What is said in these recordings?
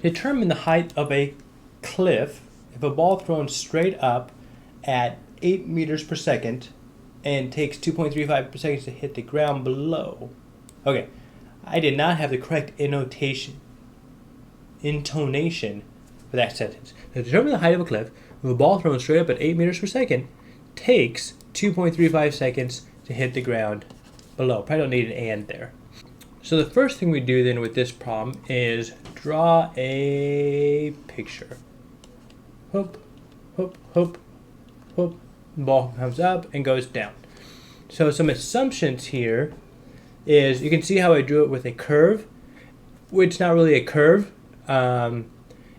Determine the height of a cliff if a ball thrown straight up at 8 meters per second and takes 2.35 seconds to hit the ground below. Okay, I did not have the correct intonation for that sentence. So determine the height of a cliff if a ball thrown straight up at 8 meters per second takes 2.35 seconds to hit the ground below. Probably don't need an and there. So the first thing we do then with this problem is draw a picture. Hoop, hoop, hoop, hoop. The ball comes up and goes down. So some assumptions here is you can see how I drew it with a curve, which is not really a curve. Even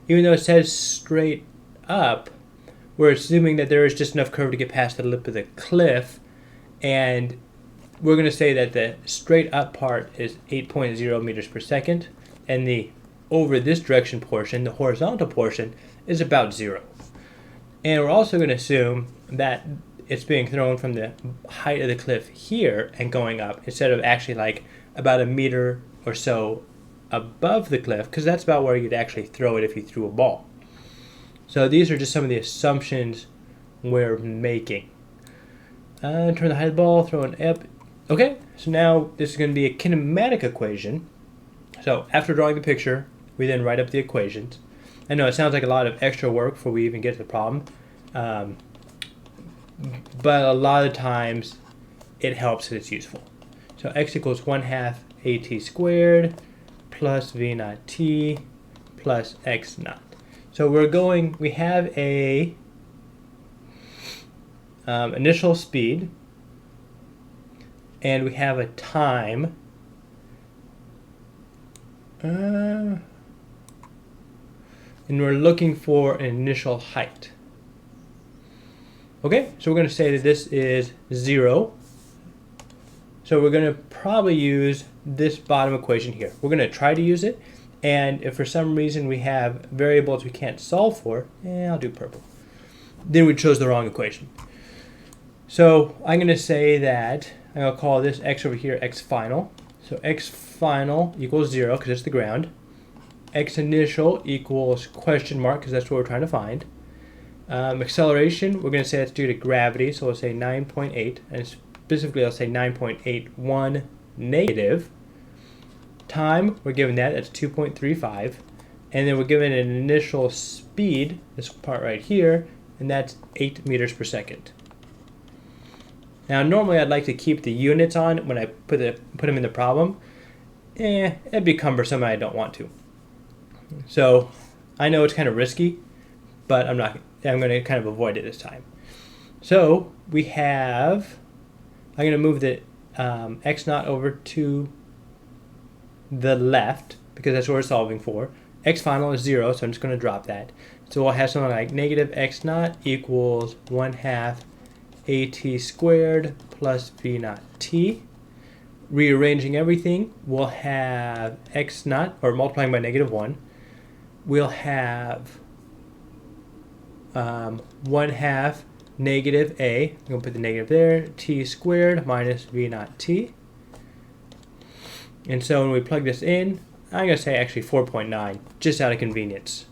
though it says straight up, we're assuming that there is just enough curve to get past the lip of the cliff, and we're going to say that the straight up part is 8.0 meters per second, and the over this direction portion, the horizontal portion, is about 0. And we're also going to assume that it's being thrown from the height of the cliff here and going up, instead of actually like about a meter or so above the cliff, because that's about where you'd actually throw it if you threw a ball. So these are just some of the assumptions we're making. Turn the height of the ball, throw it up. Okay, so now this is going to be a kinematic equation. So after drawing the picture, we then write up the equations. I know it sounds like a lot of extra work before we even get to the problem, but a lot of times it helps and it's useful. So x equals 1/2 at squared plus v naught t plus x naught. So we have a initial speed, and we have a time, and we're looking for an initial height. Okay, so we're going to say that this is 0. So we're going to probably use this bottom equation here. We're going to try to use it, and if for some reason we have variables we can't solve for, I'll do purple. Then we chose the wrong equation. So I'm going to say that I'm going to call this x over here x final. So x final equals 0 because it's the ground. X initial equals question mark because that's what we're trying to find. Acceleration, we're going to say that's due to gravity, so we'll say 9.8, and specifically I'll say 9.81 negative. Time, we're given that's 2.35, and then we're given an initial speed, this part right here, and that's 8 meters per second. Now normally I'd like to keep the units on when I put them in the problem. It'd be cumbersome and I don't want to. So I know it's kind of risky, but I'm going to kind of avoid it this time. So we have, I'm going to move the x naught over to the left because that's what we're solving for. X final is 0, so I'm just going to drop that. So we'll have something like negative x naught equals 1/2 at squared plus v naught t. Rearranging everything, we'll have x naught, or multiplying by -1, we'll have 1/2 negative a, I'm going to put the negative there, t squared minus v naught t. And so when we plug this in, I'm going to say actually 4.9, just out of convenience.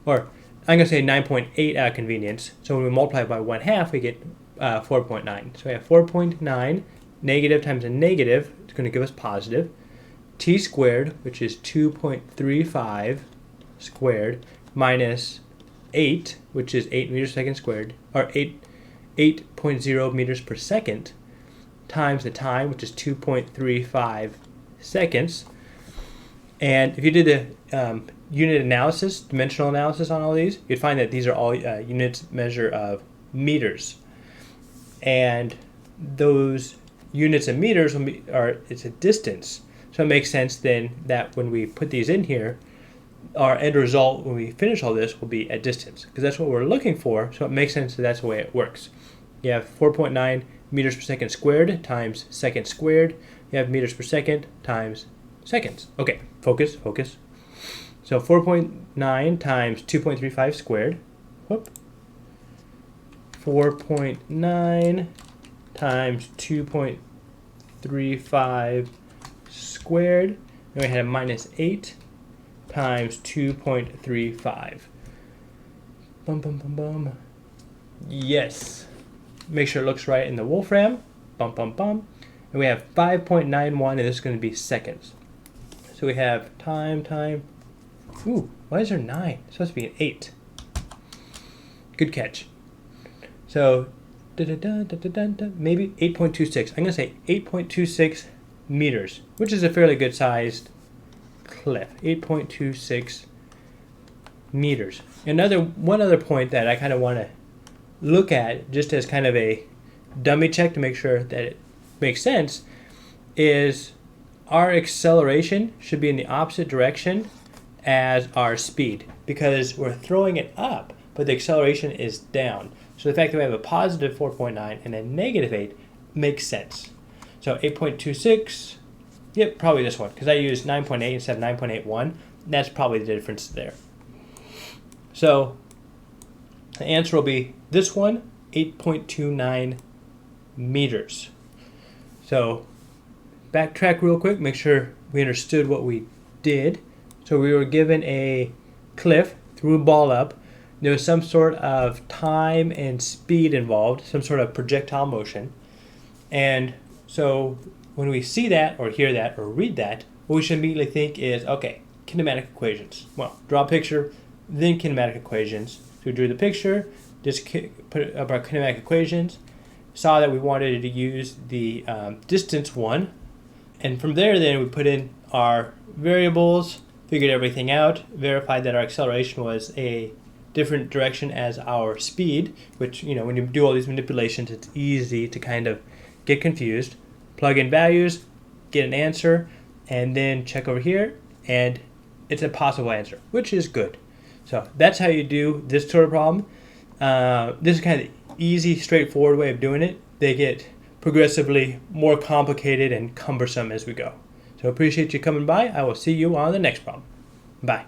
Or I'm going to say 9.8 out of convenience. So when we multiply by 1/2, we get 4.9. So we have 4.9, negative times a negative, it's going to give us positive. T squared, which is 2.35 squared, minus 8, which is 8 meters per second squared, or 8.0 meters per second, times the time, which is 2.35 seconds. And if you did the unit analysis, dimensional analysis on all these, you'd find that these are all units measure of meters. And those units in meters it's a distance. So it makes sense then that when we put these in here, our end result when we finish all this will be at distance, because that's what we're looking for. So it makes sense that that's the way it works. You have 4.9 meters per second squared times seconds squared. You have meters per second times seconds. Okay, focus. So 4.9 times 2.35 squared. Whoop. 4.9 times 2.35 squared. Then we had a minus 8 times 2.35. Bum, bum, bum, bum. Yes. Make sure it looks right in the Wolfram. Bum, bum, bum. And we have 5.91, and this is going to be seconds. So we have time. Ooh, why is there 9? It's supposed to be an 8. Good catch. So, maybe 8.26. I'm going to say 8.26 meters, which is a fairly good sized cliff. 8.26 meters. One other point that I kind of want to look at, just as kind of a dummy check to make sure that it makes sense, is our acceleration should be in the opposite direction as our speed, because we're throwing it up, but the acceleration is down. So the fact that we have a positive 4.9 and a negative 8 makes sense. So 8.26, yep, probably this one, because I used 9.8 instead of 9.81. That's probably the difference there. So the answer will be this one, 8.29 meters. So backtrack real quick, make sure we understood what we did. So we were given a cliff, threw a ball up. There was some sort of time and speed involved, some sort of projectile motion. And so when we see that or hear that or read that, what we should immediately think is, okay, kinematic equations. Well, draw a picture, then kinematic equations. So we drew the picture, just put up our kinematic equations, saw that we wanted to use the distance one, and from there then we put in our variables, figured everything out, verified that our acceleration was a different direction as our speed, which, when you do all these manipulations, it's easy to kind of get confused. Plug in values, get an answer, and then check over here, and it's a possible answer, which is good. So that's how you do this sort of problem. This is kind of the easy, straightforward way of doing it. They get progressively more complicated and cumbersome as we go. So appreciate you coming by. I will see you on the next problem. Bye.